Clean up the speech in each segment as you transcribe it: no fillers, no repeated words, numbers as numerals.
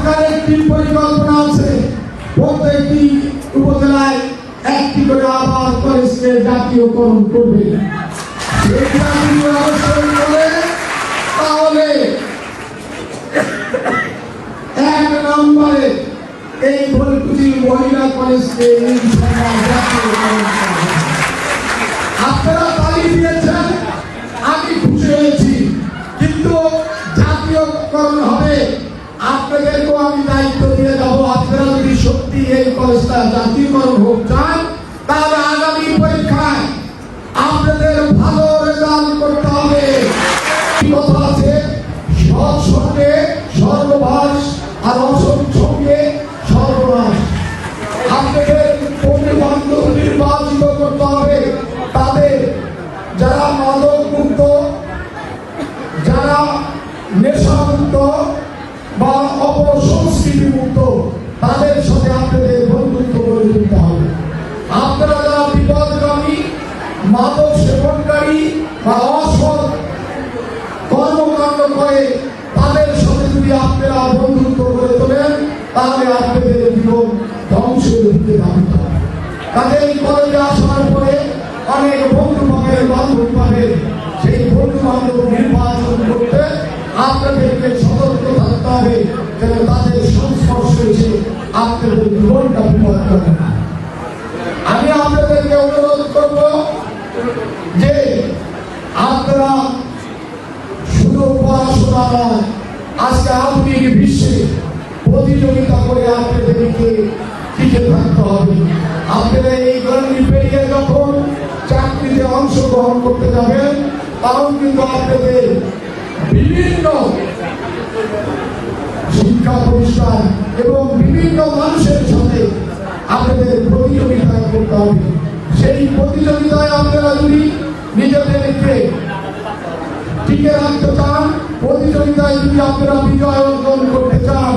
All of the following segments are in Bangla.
সরকারের একটি পরিকল্পনা আছে, প্রত্যেকটি উপজেলায় একটি করে আবার কলেজকে জাতীয়করণ করবে। এটা যদি অবশ্যই করে তাহলে 1 নম্বরে এই ভুলকুচি মহিলা কলেজকে জাতীয়করণ করবে। আপনারা তালি দিয়েছেন, আমি খুশি হয়েছি, কিন্তু জাতীয়করণ হবে আপনাদেরকেও আমি দায়িত্ব দিয়ে যাব। আপনারা যদি সত্যি এই কলেজটা জাতীয়করণ হোক চান, তাহলে আগামী পরীক্ষায় আপনাদের ভালো রেজাল্ট করতে হবে। কথা আছে, সৎ সঙ্গে সর্বনাশ আর অসৎ সঙ্গে সর্বনাশ। আপনাদের বন্ধু বান্ধব নির্বাচিত করতে হবে, তাদের যারা মাদক মুক্ত, যারা নেশা মুক্ত বা অপসংস্কৃতি মুক্ত, তাদের সাথে আপনাদের বন্ধুত্ব গড়ে তুলতে হবে। আপনারা যারা বিপদগামী, মাদক সেবনকারী বা অসৎ কর্মকাণ্ড করে, তাদের সাথে যদি আপনারা বন্ধুত্ব গড়ে তোলেন, তাহলে আপনাদের জীবন ধ্বংসের দিকে ধাবিত হবে। তাদের কলেজে আসার পরে অনেক বন্ধু পাবেন, বান্ধব পাবেন। সেই বন্ধু বান্ধব নির্বাচন করতে আপনাদেরকে সতর্ক থাকতে হবে, যেন তাদের সংস্পর্শে এসে আপনাদের জীবনটা বিপদ করে না। আমি আপনাদেরকে অনুরোধ করব যে আপনারা শুধু পড়াশোনা নয়, আজকে আধুনিক বিশ্বে প্রতিযোগিতা করে আপনাদেরকে টিকে থাকতে হবে। আপনারা এই গণ্ডি পেরিয়ে যখন চাকরিতে অংশগ্রহণ করতে যাবেন, তখন কিন্তু আপনাদের বিভিন্ন শিক্ষা প্রতিষ্ঠান এবং বিভিন্ন মানুষের সাথে আপনাদের প্রতিযোগিতায় করতে হবে। সেই প্রতিযোগিতায় আপনারা যদি নিজেদেরকে টিকে রাখতে চান, প্রতিযোগিতায় যদি আপনারা বিজয় অর্জন করতে চান,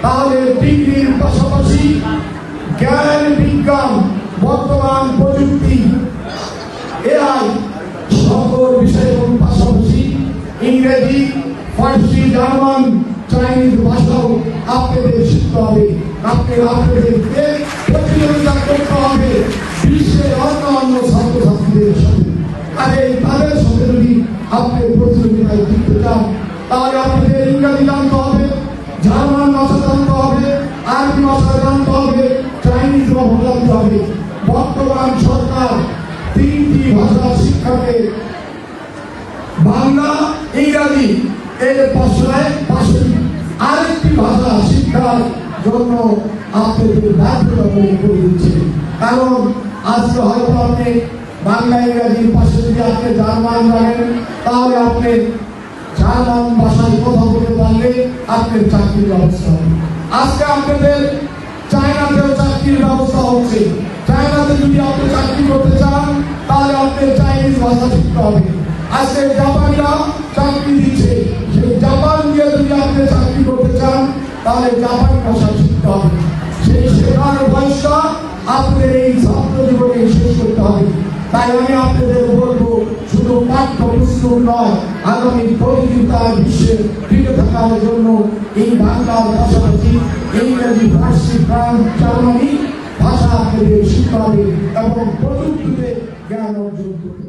তাহলে ডিগ্রির পাশাপাশি জ্ঞান, বিজ্ঞান, বর্তমান প্রযুক্তি, এআই সকল বিষয়ের পাশাপাশি ইংরেজি, ফার্সি, জার্মান, চাইনিজ ভাষাও আপনাদের শিখতে হবে। আপনাদেরকে প্রতিযোগিতা করতে হবে বিশ্বের অন্যান্য ছাত্রছাত্রীদের সাথে। আর এই তাদের সাথে যদি আপনি প্রতিযোগিতায় জিততে চান, তাহলে আপনাদের ইংরেজি জানতে হবে, জার্মান ভাষা জানতে হবে, আরবি ভাষা জানতে হবে, চাইনিজ ভাষা জানতে হবে। বর্তমান সরকার 3টি ভাষা শিক্ষাকে বাংলা, ইংরাজি এর পাশে আরেকটি ভাষা শিক্ষার জন্য আপনাদের বাধ্যতামূলক করে দিচ্ছে। কারণ আজকে হয়তো আপনি বাংলা, ইংরাজির পাশে যদি আপনি জার্মান জানেন, তাহলে আপনি জার্মান ভাষায় কথা বলতে পারলে আপনার চাকরির ব্যবস্থা হবে। আজকে আপনাদের চায়নাতেও চাকরির ব্যবস্থা হচ্ছে। চায়নাতে যদি আপনি চাকরি করতে চান, তাহলে আপনার চাইনিজ ভাষা শিখতে হবে। আজকে জাপানিরা চাকরি দিচ্ছে, সেই জাপান দিয়ে যদি আপনি চাকরি করতে চান, তাহলে জাপানি ভাষা শিখতে হবে। সেই শেখার বয়সটা আপনাদের এই ছাত্র জীবনে শেষ করতে হবে। তাই আমি আপনাদের বলবো, শুধু পাঠ্যপুস্তক নয়, আগামী প্রতিযোগিতায় বিশ্বে টিকে থাকার জন্য এই বাংলার পাশাপাশি ইংরেজি, ফার্সি, ফ্রান্স, জার্মানি ভাষা আপনাদের শিখতে হবে এবং প্রযুক্তিতে জ্ঞান অর্জন করতে হবে।